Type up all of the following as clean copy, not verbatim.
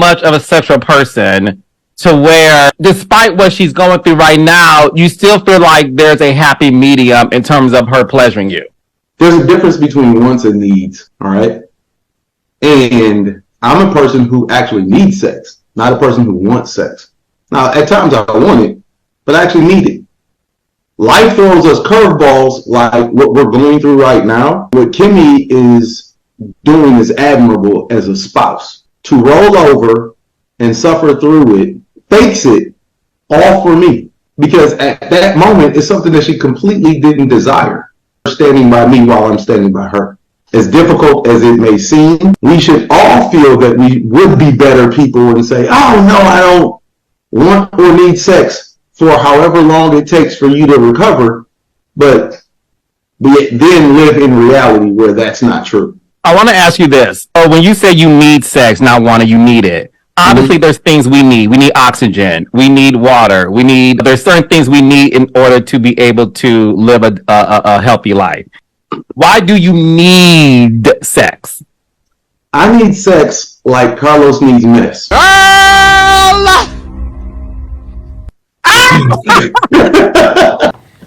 much of a sexual person to where, despite what she's going through right now, you still feel like there's a happy medium in terms of her pleasuring you? There's a difference between wants and needs, all right? And I'm a person who actually needs sex, not a person who wants sex. Now, at times I want it, but I actually need it. Life throws us curveballs like what we're going through right now. What Kimmy is doing is admirable as a spouse. To roll over and suffer through it, fakes it, all for me. Because at that moment, it's something that she completely didn't desire. Standing by me while I'm standing by her. As difficult as it may seem, we should all feel that we would be better people and say, oh no, I don't want or need sex for however long it takes for you to recover, but then live in reality where that's not true. I want to ask you this. Oh, when you say you need sex, not want it, you need it. Obviously, there's things we need. We need oxygen. We need water. There's certain things we need in order to be able to live a healthy life. Why do you need sex? I need sex like Carlos needs mess.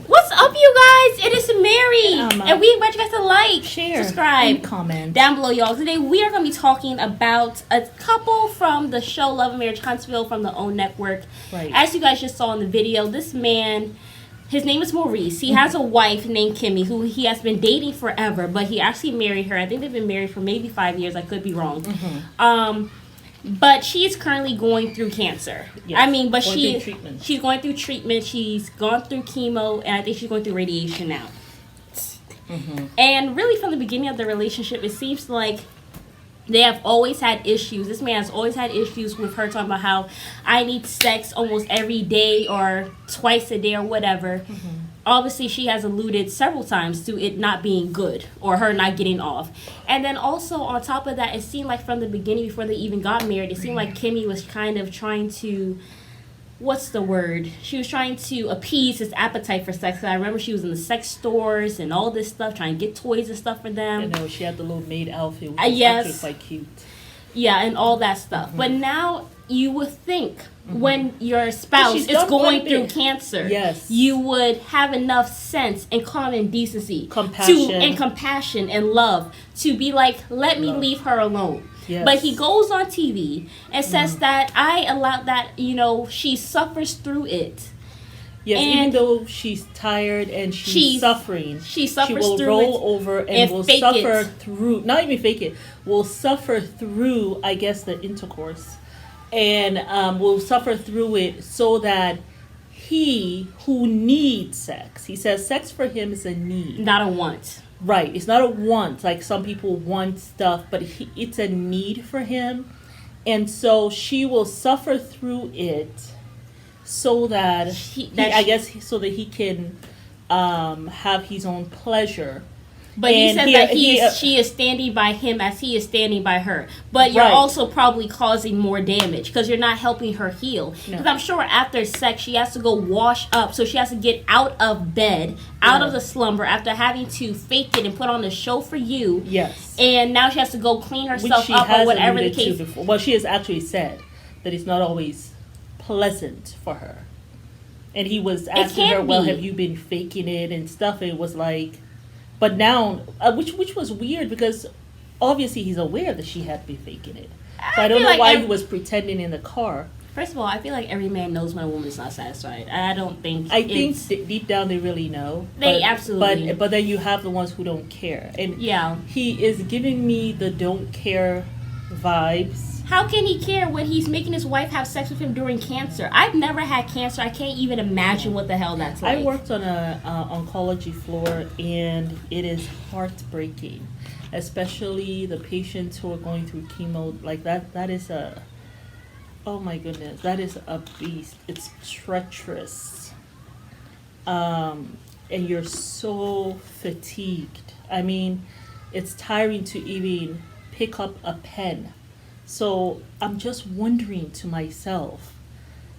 What's up, you guys? It is Mary, and we want you guys to like, share, subscribe, and comment down below, y'all. Today we are going to be talking about a couple from the show Love and Marriage Huntsville from the OWN Network. Right. As you guys just saw in the video, this man, his name is Maurice. He has a wife named Kimmy who he has been dating forever, but he actually married her. I think they've been married for maybe 5 years. I could be wrong. But she's currently going through cancer. Yes. I mean, but she's going through treatment. She's gone through chemo, and I think she's going through radiation now. And really, from the beginning of the relationship, it seems like they have always had issues. This man has always had issues with her talking about how I need sex almost every day or twice a day or whatever. Obviously, she has alluded several times to it not being good or her not getting off. And then also, on top of that, it seemed like from the beginning, before they even got married, it seemed like Kimmy was kind of trying to, what's the word? She was trying to appease his appetite for sex. I remember she was in the sex stores and all this stuff, trying to get toys and stuff for them. I know, she had the little maid outfit, which was actually quite cute. Yeah, and all that stuff. But now you would think when your spouse is going through cancer, you would have enough sense and common decency, compassion and love to be like, let me leave her alone. Yes. But he goes on TV and says that I allowed that, she suffers through it. Yes, and even though she's tired and she's suffering, she will roll over and will suffer through, not even fake it, will suffer through, I guess, the intercourse. And will suffer through it so that he who needs sex, he says sex for him is a need. Not a want. Right, it's not a want, like some people want stuff, but it's a need for him. And so she will suffer through it so that so that he can have his own pleasure. But he said that she is standing by him as he is standing by her. But you're also probably causing more damage because you're not helping her heal. Because I'm sure after sex she has to go wash up, so she has to get out of bed, out of the slumber after having to fake it and put on a show for you. Yes. And now she has to go clean herself up or whatever the case. Well, she has actually said that it's not always pleasant for her. And he was asking her, well, have you been faking it and stuff? And it was like, but now, which was weird because obviously he's aware that she had been faking it. So I don't know why he was pretending in the car. First of all, I feel like every man knows when a woman is not satisfied. I think deep down they really know. They absolutely. But then you have the ones who don't care. And he is giving me the don't care vibes. How can he care when he's making his wife have sex with him during cancer? I've never had cancer. I can't even imagine what the hell that's like. I worked on a oncology floor, and it is heartbreaking, especially the patients who are going through chemo. Like that is oh my goodness, that is a beast. It's treacherous, and you're so fatigued. I mean, it's tiring to even pick up a pen. So I'm just wondering to myself,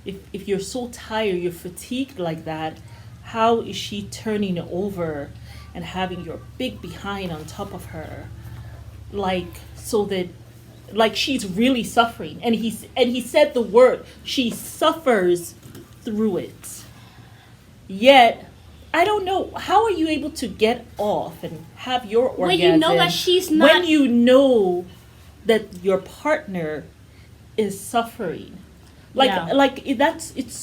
if you're so tired, you're fatigued like that, how is she turning over and having your big behind on top of her, like so that like she's really suffering, and he said the word, she suffers through it. Yet I don't know, how are you able to get off and have your orgasm when you know that she's not, when you know that your partner is suffering? It's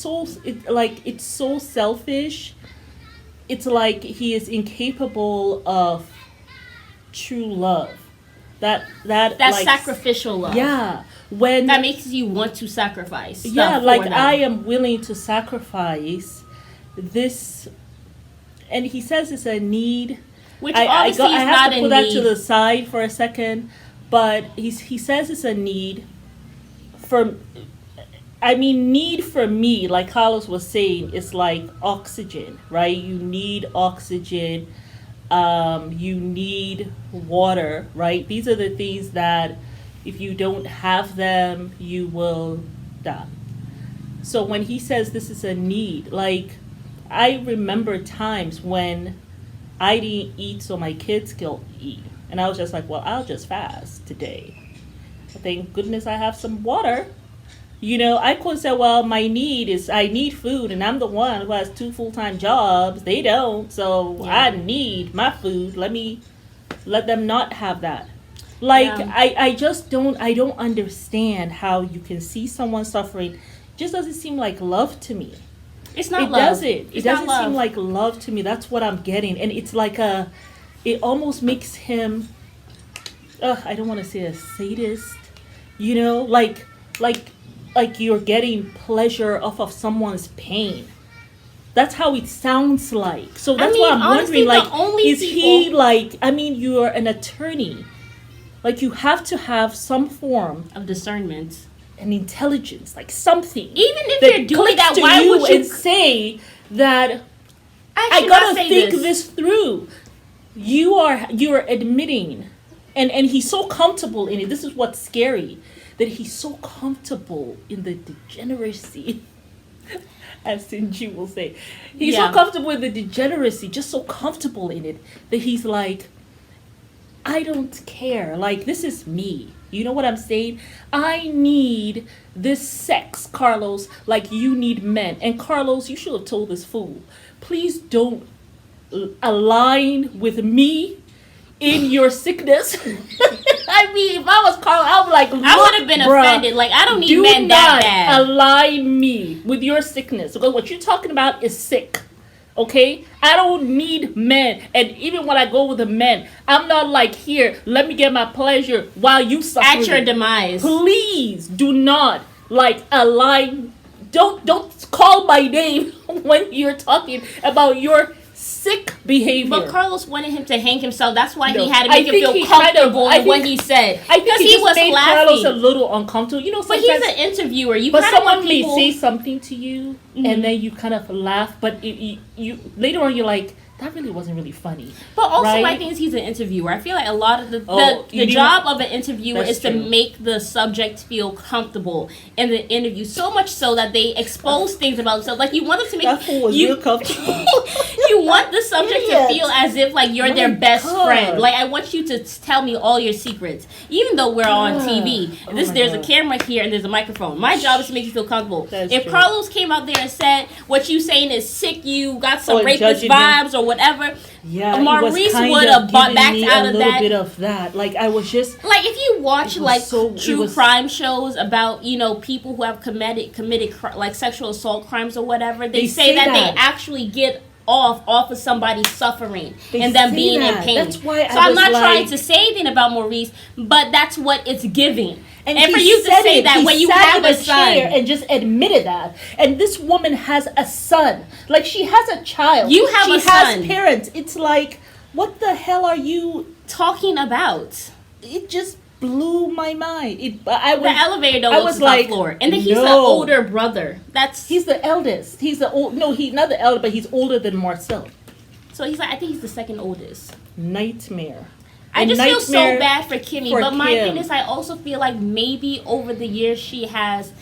so selfish. It's like he is incapable of true love. That like, sacrificial love. Yeah. When that makes you want to sacrifice. Yeah, like I am willing to sacrifice this, and he says it's a need. Which obviously is not a need. I have to put that to the side for a second, but he says it's a need need for me, like Carlos was saying, it's like oxygen, right? You need oxygen. You need water, right? These are the things that if you don't have them, you will die. So when he says this is a need, like I remember times when I didn't eat so my kids could eat. And I was just like, well, I'll just fast today. Thank goodness I have some water. You know, I could say, well, my need is I need food, and I'm the one who has 2 full-time jobs. They don't, so yeah. I need my food. Let them not have that. Like, yeah. I just don't understand how you can see someone suffering. It just doesn't seem like love to me. It's not love. It doesn't seem like love to me. That's what I'm getting. And it's like it almost makes him, I don't want to say a sadist, you know, like you're getting pleasure off of someone's pain. That's how it sounds like. So that's why I'm honestly, wondering, like, is he like, you're an attorney. Like, you have to have some form of discernment and intelligence, like something. Even if you're doing that, why would you say that I gotta think this through? You're admitting, and he's so comfortable in it. This is what's scary. That he's so comfortable in the degeneracy, as Sinji will say. He's so comfortable in the degeneracy, just so comfortable in it, that he's like, I don't care. Like, this is me. You know what I'm saying? I need this sex, Carlos, like you need men. And Carlos, you should have told this fool, please don't align with me in your sickness. If I was Carl, I would I would have been offended. Like, I don't need men that bad. Align me with your sickness, because what you're talking about is sick. Okay, I don't need men, and even when I go with the men, I'm not like, here, let me get my pleasure while you suffer at your demise. Please do not align. Don't call my name when you're talking about your sick behavior. But Carlos wanted him to hang himself. That's why he had to make him feel comfortable with what he said. I think he was made laughing. Carlos a little uncomfortable. You know, but he's an interviewer. But someone may say something to you, and then you kind of laugh. But you later on, you're like, that really wasn't really funny. But also, my thing is, he's an interviewer. I feel like a lot of the job of an interviewer is to make the subject feel comfortable in the interview. So much so that they expose things about themselves. Like, you want them to make that fool was real comfortable. You want the subject to feel as if like you're their best friend. Like, I want you to tell me all your secrets, even though we're on TV. There's a camera here and there's a microphone. My job is to make you feel comfortable. If Carlos came out there and said what you saying is sick, you got some rapist vibes or whatever. Yeah, Maurice would have backed out of that. A little bit of that. Like, I was just like, if you watch true crime shows about people who have committed like sexual assault crimes or whatever, they say that they actually get off of somebody suffering and them being in pain. That's why I'm not trying to say anything about Maurice, but that's what it's giving. And for you to say that when you have a son and just admitted that, and this woman has a son, like, she has a child, you have a son, she has parents. It's like, what the hell are you talking about? It just blew my mind. The elevator though was like, floor, and then he's the older brother. He's the eldest. He's the old. No, he's not the elder, but he's older than Marcel. So he's like, I think he's the second oldest. Nightmare. I just feel so bad for Kimmy, but my thing is, I also feel like maybe over the years she has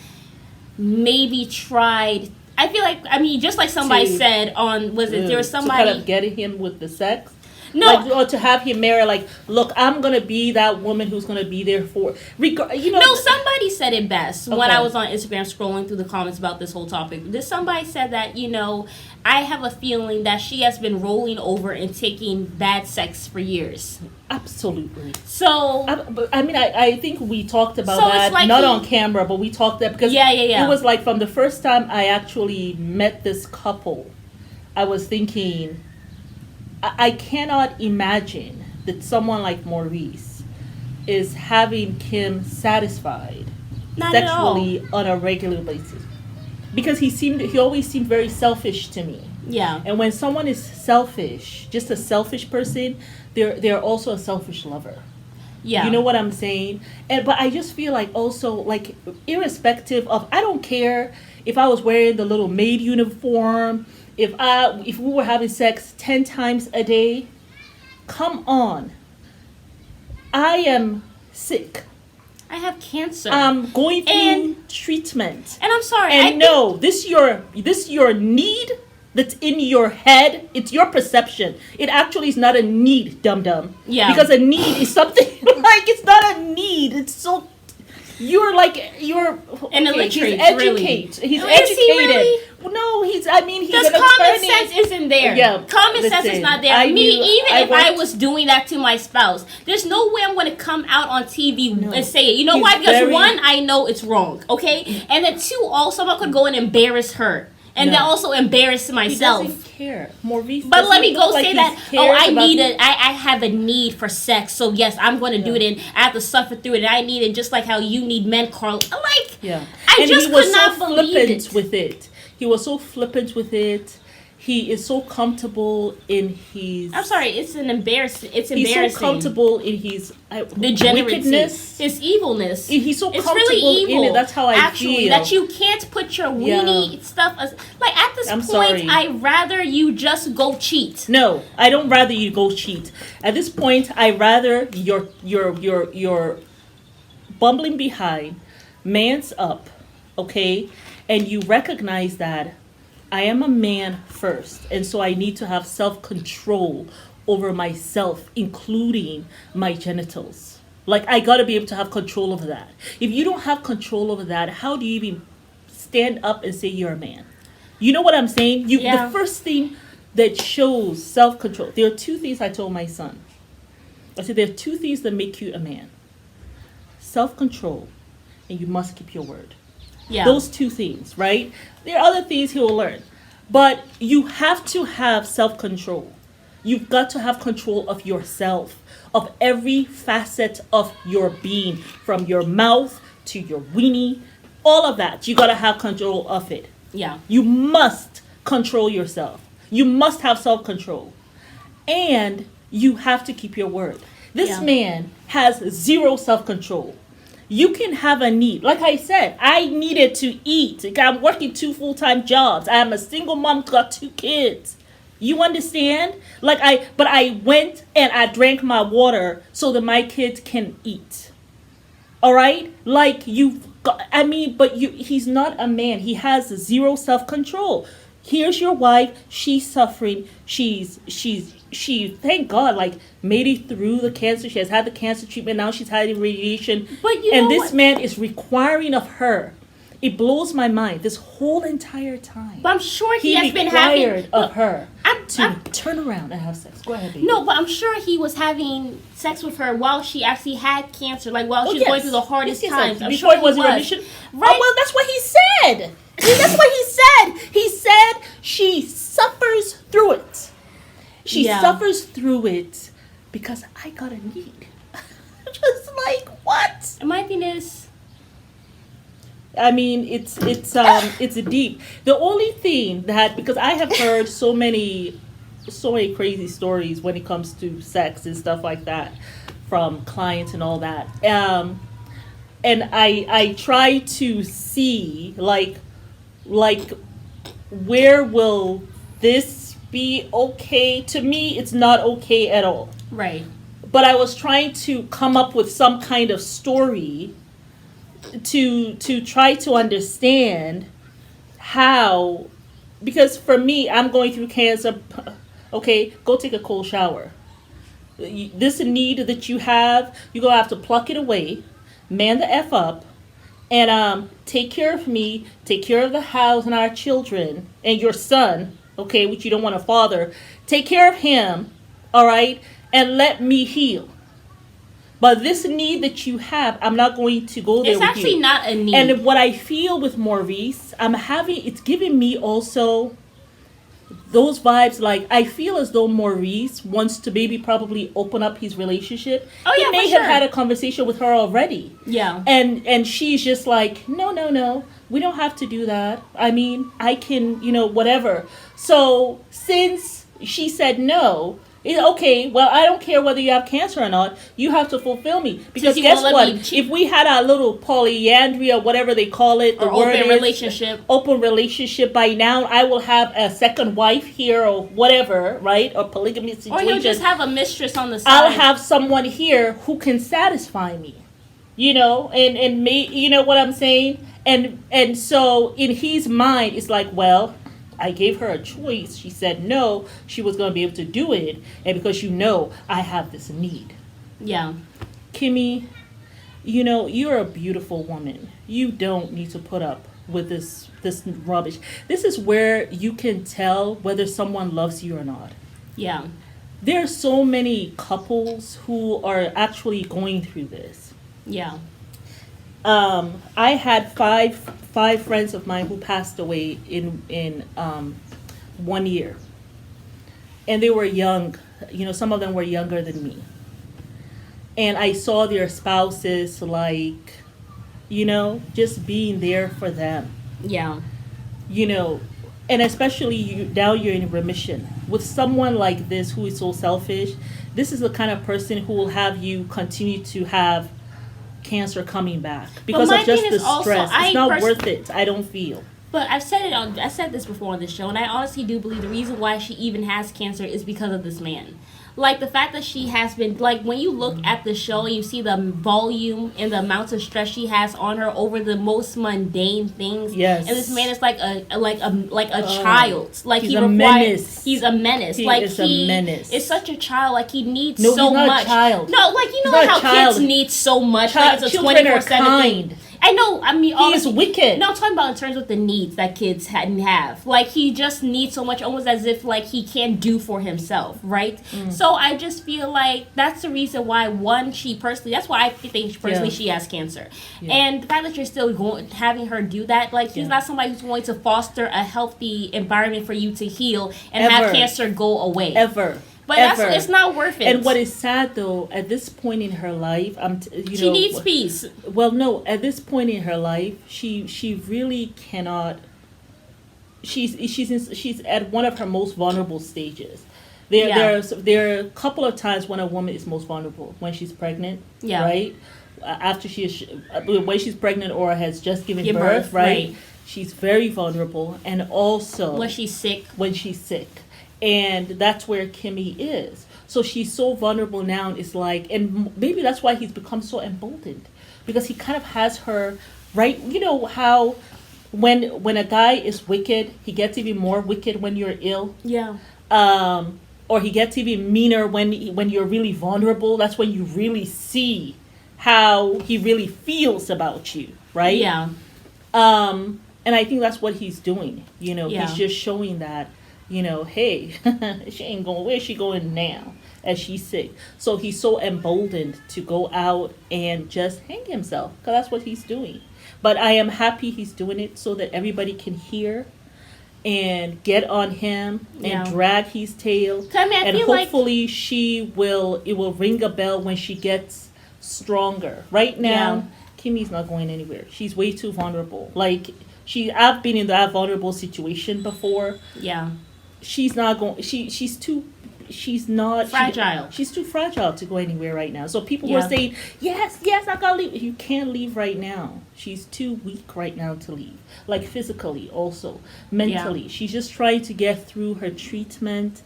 maybe tried. I feel like, just like somebody said on, there was somebody to kind of getting him with the sex. No. Like, or to have him marry, like, look, I'm going to be that woman who's going to be there for, No, somebody said it best when Okay. I was on Instagram scrolling through the comments about this whole topic. Somebody said that, I have a feeling that she has been rolling over and taking bad sex for years. Absolutely. So, I think we talked about So that, it's like not he- on camera, but we talked that because Yeah. it was like from the first time I actually met this couple, I was thinking, I cannot imagine that someone like Maurice is having Kim satisfied Not at all. sexually on a regular basis. Because he always seemed very selfish to me. Yeah. And when someone is selfish, just a selfish person, they're also a selfish lover. Yeah. You know what I'm saying? But I just feel like also, like, irrespective of, I don't care if I was wearing the little maid uniform, if we were having sex 10 times a day. Come on. I am sick. I have cancer. I'm going through And- treatment. and I'm sorry. And this your need that's in your head. It's your perception. It actually is not a need, dum dum. Yeah. Because a need is something like, it's not a need. It's so you're An illiterate, really. He's Is he educated. really? No, he's Because an common attorney. sense isn't there. Yeah, Common sense is listen, not there. I Even knew- if I was doing that to my spouse, there's no way I'm going to come out on TV and say it. You know He's why? Because very- one, I know it's wrong, okay? And then two, also, I could go and embarrass her. And then also embarrass He myself. doesn't care. Maurice But let me doesn't go look like say he that. cares about- I have a need for sex. So yes, I'm going to do it, and I have to suffer through it. And I need it just like how you need men, Carl. Like, Yeah. I And just he was could not so believe flippant it. with it. He was so flippant with it. He is so comfortable in his. I'm sorry, it's an embarrassing. It's He's embarrassing. so comfortable in his Degeneracy, wickedness. his evilness. He's so It's comfortable really evil. in it. That's how I actually, feel. that you can't put your weenie stuff like at this I'm point. sorry. I'd rather you just go cheat. No, I don't rather you go cheat. At this point, I rather you're bumbling behind, man's up, okay, and you recognize that I am a man first, and so I need to have self-control over myself, including my genitals. Like, I gotta be able to have control over that. If you don't have control over that, how do you even stand up and say you're a man? You know what I'm saying? Yeah. The first thing that shows self-control. There are two things I told my son. I said, there are two things that make you a man. Self-control, and you must keep your word. Yeah. Those two things, right? There are other things he will learn. But you have to have self-control. You've got to have control of yourself, of every facet of your being, from your mouth to your weenie, all of that. You got to have control of it. Yeah. You must control yourself. You must have self-control. And you have to keep your word. This Yeah. man has zero self-control. You can have a need. Like I said, I needed to eat. I'm working 2 full-time jobs. I am a single mom, got 2 kids. You understand? But I went and I drank my water so that my kids can eat. All right? He's not a man. He has zero self-control. Here's your wife. She's suffering. She, thank God, made it through the cancer. She has had the cancer treatment. Now she's having radiation. But you know this what? man is requiring of her. It blows my mind this whole entire time. But I'm sure he has been required having of her I'm- to turn around and have sex. Go ahead, baby. No, but I'm sure he was having sex with her while she actually had cancer, while she was going through the hardest times. I'm Before sure it was he in remission. Right? Oh, well, that's what he said. That's what he said. He said she suffers through it. She Yeah. suffers through it because I got a need. Just like, what? And my thing is, I mean, it's deep. The only thing that, because I have heard so many crazy stories when it comes to sex and stuff like that from clients and all that. And I try to see like where will this be okay? To me, it's not okay at all. right. But I was trying to come up with some kind of story to try to understand how, because for me, I'm going through cancer. Okay, go take a cold shower. this need that you have, you're going to have to pluck it away, man the F up, and take care of me, take care of the house and our children, and your son, okay, which you don't want to father. Take care of him, all right, and let me heal. But this need that you have, I'm not going to go there with you. It's actually not a need. And what I feel with Maurice, it's giving me also those vibes. Like, I feel as though Maurice wants to maybe probably open up his relationship. Oh, yeah, he may have had a conversation with her already. Yeah. And she's just like, no, we don't have to do that. I mean, I can, whatever. So since she said no, okay, well, I don't care whether you have cancer or not. You have to fulfill me. Because guess what? If we had our little polyandry or whatever they call it, or open relationship, by now I will have a second wife here or whatever, right? Or polygamy situation. Or you'll just have a mistress on the side. I'll have someone here who can satisfy me, and me, you know what I'm saying? And so in his mind, it's like, well, I gave her a choice. She said no. She was going to be able to do it. And because I have this need. Yeah. Kimmy, you're a beautiful woman. You don't need to put up with this rubbish. This is where you can tell whether someone loves you or not. Yeah. There are so many couples who are actually going through this. Yeah. I had five friends of mine who passed away in 1 year, and they were young. Some of them were younger than me, and I saw their spouses just being there for them. Yeah. And especially now you're in remission with someone like this who is so selfish. This is the kind of person who will have you continue to have cancer coming back because of just the stress. It's not worth it, I don't feel. But I said this before on this show, and I honestly do believe the reason why she even has cancer is because of this man. Like, the fact that she has been, like, when you look at the show and you see the volume and the amounts of stress she has on her over the most mundane things. Yes. And this man is like a child. Like, he's a menace. He's a menace. He is a menace. Is such a child. Like, he needs so much. No, he's not a child. No, like, how kids need so much. Like, it's a 24/7 thing. I know. I mean, he is wicked. No, I'm talking about in terms of the needs that kids hadn't have. Like, he just needs so much, almost as if like he can't do for himself, right? So I just feel like that's the reason why that's why I think personally she has cancer, and the fact that you're still having her do that, like he's not somebody who's going to foster a healthy environment for you to heal and have cancer go away ever. But it's not worth it. And what is sad, though, at this point in her life, she needs peace. Well, no, at this point in her life, she really cannot. She's at one of her most vulnerable stages. There are a couple of times when a woman is most vulnerable when she's pregnant, right? After when she's pregnant or has just given birth, right? She's very vulnerable, and also when she's sick. And that's where Kimmy is. So she's so vulnerable now. It's like, and maybe that's why he's become so emboldened, because he kind of has her right. You know how when a guy is wicked, he gets even more wicked when you're ill. Yeah. Or he gets even meaner when you're really vulnerable. That's when you really see how he really feels about you, right? Yeah. And I think that's what he's doing. He's just showing that. Hey, she ain't going. Where's she going now? As she's sick. So he's so emboldened to go out and just hang himself, because that's what he's doing. But I am happy he's doing it so that everybody can hear and get on him and drag his tail. And hopefully it will ring a bell when she gets stronger. Right now, Kimmy's not going anywhere. She's way too vulnerable. I've been in that vulnerable situation before. Yeah. She's not going. She's not fragile. She's too fragile to go anywhere right now. So people were saying, yes, I gotta leave. You can't leave right now. She's too weak right now to leave. Like physically, also mentally. She's just trying to get through her treatment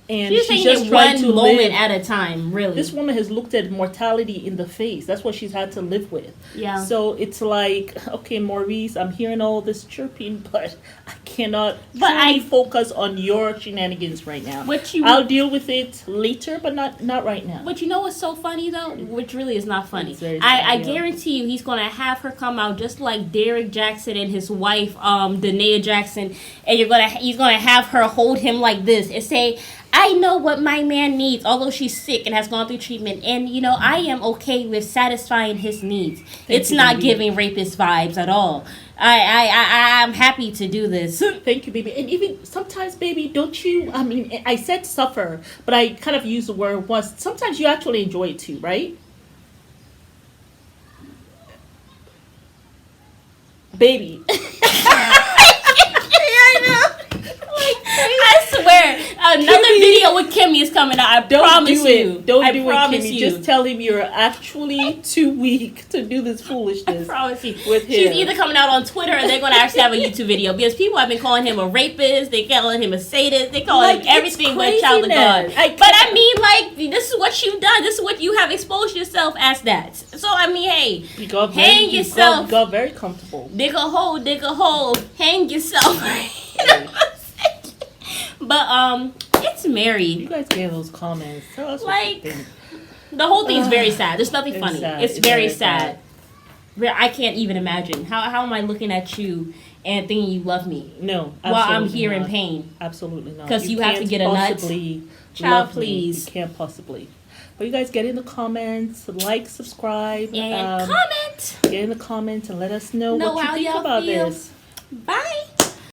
And she's she's taking just it trying one to moment live. at a time, really. This woman has looked at mortality in the face. That's what she's had to live with. Yeah. So it's like, okay, Maurice, I'm hearing all this chirping, but I cannot focus on your shenanigans right now. I'll deal with it later, but not right now. But you know what's so funny, though? Which really is not funny. I guarantee you he's going to have her come out just like Derek Jackson and his wife, Danae Jackson, and he's going to have her hold him like this and say, I know what my man needs, although she's sick and has gone through treatment. And, I am okay with satisfying his needs. It's not giving rapist vibes at all. I'm happy to do this. Thank you, baby. And even sometimes, baby, don't you, I said suffer, but I kind of used the word once. Sometimes you actually enjoy it too, right? Baby. I swear, another video with Kimmy is coming out. I promise you. Don't do it, Kimmy. Just tell him you're actually too weak to do this foolishness. I promise you. With him. She's either coming out on Twitter or they're going to actually have a YouTube video because people have been calling him a rapist. They calling him a sadist. They calling him everything but a child of God. This is what you've done. This is what you have exposed yourself as that. So hey, you got yourself. You got very comfortable. Dig a hole, hang yourself. But it's Mary. You guys gave those comments. Tell us what you think. The whole thing is very sad. There's nothing funny. Sad. It's very sad. I can't even imagine. How am I looking at you and thinking you love me? No, while I'm here in pain. Absolutely not. Because you have to get a nut. Child, please. You can't possibly. But you guys get in the comments, like, subscribe, and comment. Get in the comments and let us know what you think about this. Bye.